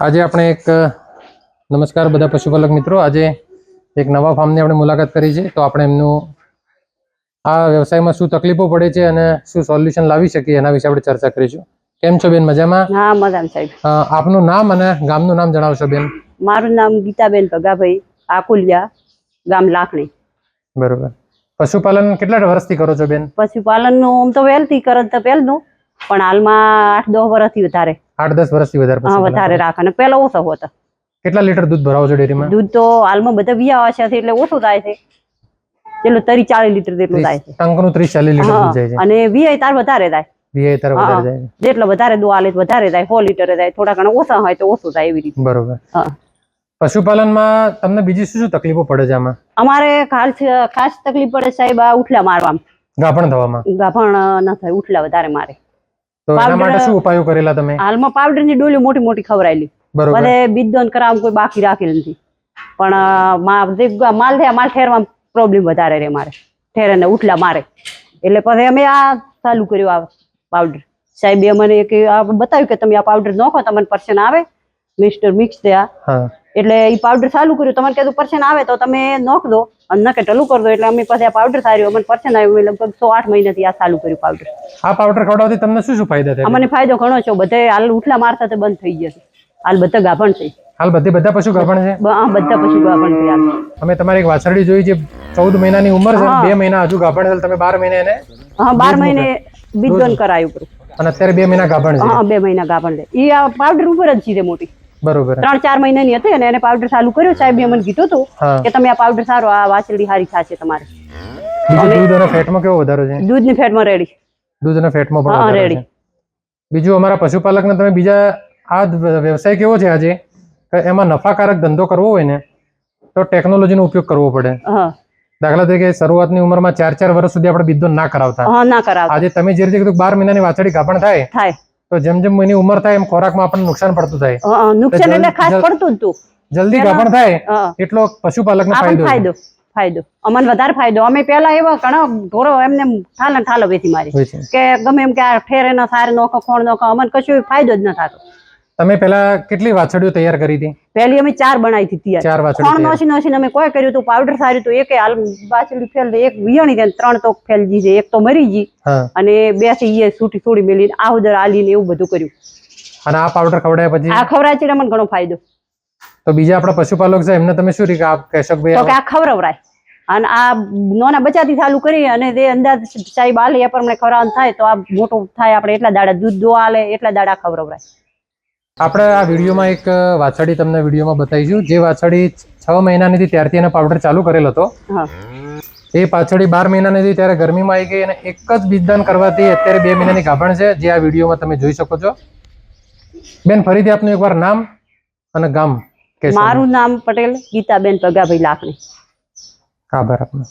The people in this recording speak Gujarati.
આજે આપણે એક નમસ્કાર બધા પશુપાલક મિત્રો। આજે એક નવા ફાર્મની આપણે મુલાકાત કરી છે, તો આપણે એમનું આ વ્યવસાયમાં શું તકલીફો પડે છે અને શું સોલ્યુશન લાવી શકીએ એના વિશે આપણે ચર્ચા કરીશું। કેમ છો બેન, મજામાં? હા, મજામાં સાહેબ। આપનું નામ અને ગામનું નામ જણાવશો બેન? મારું નામ ગીતાબેન ભગાભાઈ, આકુલિયા, ગામ લાખણી। બરોબર। પશુપાલન કેટલા વર્ષથી કરો છો બેન? પશુપાલનનું આમ તો વહેલથી કરત તો પહેલનું, પણ હાલમાં 8-10 વર્ષથી વધારે। 8-10 વર્ષથી વધારે હા, વધારે રાખે અને પહેલા ઓછો હતો। કેટલા લીટર દૂધ ભરાવો છો ડેરીમાં? દૂધ તો હાલમાં બધા વિયા છે એટલે ઓછું થાય છે, એટલે 30-40 લીટર જેટલું થાય છે। ટંકનું 30-40 લીટર દૂધ જાય છે અને વિયા તાર વધારે થાય। વિયા તાર વધારે જાય છે, જેટલો વધારે દૂધ આલે વધારે થાય, 100 લીટર થાય, થોડા ઘણા ઓછા હોય તો ઓછું થાય, એવી રીતે। બરોબર। હા, પશુપાલનમાં તમને બીજી શું શું તકલીફો પડે છે આમાં? અમારે ખાસ તકલીફ પડે સાહેબ આ ઉઠલા મારવામાં, ગાભણ થવામાં। ગાભણ ન થાય, ઉઠલા વધારે મારે। તો એના માટે શું ઉપાયો કરેલા તમે? હાલમાં પાવડર ની ડોલી મોટી મોટી ખવરાયેલી, બધે બીજદોન કરાવવામાં કોઈ બાકી રાખેલ નથી, પણ માલ ઠેરવામાં પ્રોબ્લેમ વધારે રહે મારે, ઠેરે ને ઉઠલા મારે, એટલે પછી અમે આ ચાલુ કર્યું આ પાવડર। સાહેબે મને બતાવ્યું કે તમે આ પાવડર નાખો, તમને પરસેન્ટ આવે, મિસ્ટર મિક્સ થયા, એટલે એ પાવડર ચાલુ કર્યું। તમારે કીધું પરસેન્ટ આવે તો તમે નાખ દો અને નકે ટલું કરી દો, એટલે અમે પછી આ પાવડર સાર્યું, અમને પરસેન્ટ આવ્યું, લગભગ 108 મહિનાથી આ ચાલુ કર્યું પાવડર। આ પાવડર ખવડાવવાથી તમને શું શું ફાયદા થાય? અમને ફાયદો ઘણો છે, બધે હાલ ઉઠલા મારતા તો બંધ થઈ ગયા છે, હાલ બધા ગાભણ છે। હાલ બધા પશુ ગાભણ છે? બધા પશુ ગાભણ છે હાલ। અમે તમારી એક વાછરડી જોઈ છે, 14 મહિનાની ઉંમર છે, 2 મહિના હજુ ગાભણ છે, તમે 12 મહિને એને? હા, 12 મહિને બીજદોન કરાયું, અને અત્યારે 2 મહિના ગાભણ છે? હા, 2 મહિના ગાભણ છે। એ આ પાવડર ઉપર જ છે મોટી, બરોબર। 3-4 મહિનાની હતી અને એને પાવડર ચાલુ કર્યો। સાહેબે મને કીધું હતું કે તમે આ પાવડર સારો, આ વાછરડી સારી થશે તમારે। દૂધ અને ફેટમાં કેવો વધારો છે? દૂધની ફેટમાં રેડી, દૂધ અને ફેટમાં પણ વધારો છે। બીજું અમારા પશુપાલકને તમે બીજા આ વ્યવસાય કેવો છે આજે, એમાં નફાકારક ધંધો કરવો હોય ને તો ટેકનોલોજીનો ઉપયોગ કરવો પડે। દાખલા તરીકે શરૂઆતની ઉંમરમાં 4-4 વર્ષ સુધી આપણે બીજદોન ના કરાવતા, આજે તમે જે રીતે કીધું 12 મહિનાની વાછરડી ગાભણ થાય તો જેમ જેમ એની ઉંમર થાય એમ ખોરાકમાં આપણને નુકસાન પડતું થાય, નુકસાન એટલે ખાસ પડતું હતું। જલ્દી ગાભણ થાય એટલો પશુપાલકને ફાયદો અમને વધારે ફાયદો। અમે પેલા એવા ઘણા ઢોરો એમને ઠાલો વેચી મારી કે ગમે એમ કે આ ઠેરે ના સારે નોખો ખોણ નોખો, અમને કશું ફાયદો જ ન થતો। તમે પેલા કેટલી વાછરડીઓ તૈયાર કરી હતી? પહેલી અમે 4 બનાવી હતી તૈયાર, ખોણ નોસી અમે કોઈ કર્યું હતું, પાવડર સાર્યું હતું, એક હાલ વાછરડી ફેલ, એક વિયાણી છે, 3 તો ફેલજી છે, એક તો મરી ગઈ અને 2 થી છૂટી છોડી મેલી, આહુદર આલીને એવું બધું કર્યું। અને આ પાવડર ખવડાયા પછી આ ખવડાય છે અમને ઘણો ફાયદો। તો બીજા આપણા પશુપાલક છે એમને તમે શું રીત કહેશો કે ભાઈ આ ખવડાવરાય અને આ નાના બચ્ચાથી ચાલુ કરી અને તે અંદાજ સાહેબ આલે એ પ્રમાણે ખવડાવવાનું થાય તો આ મોટું થાય, આપણે એટલા દાડા દૂધ દો આલે એટલા દાડા ખવડાવરાય। આપણે આ વિડીયોમાં એક વાછરડી તમને વિડીયોમાં બતાવીશું, જે વાછરડી 6 મહિનાની હતી ત્યારથી એને પાવડર ચાલુ કરેલ હતો। એ પાછળી 12 મહિનાની હતી ત્યારે ગરમીમાં આવી ગઈ અને એક જ બીજદાન કરવાથી અત્યારે 2 મહિનાની ગાભણ છે, જે આ વિડીયોમાં તમે જોઈ શકો છો। બેન, ફરીથી આપનું એકવાર નામ અને ગામ કહેશો? મારું નામ પટેલ ગીતાબેન ભગાભાઈ, લાખણી। આભાર આપનો।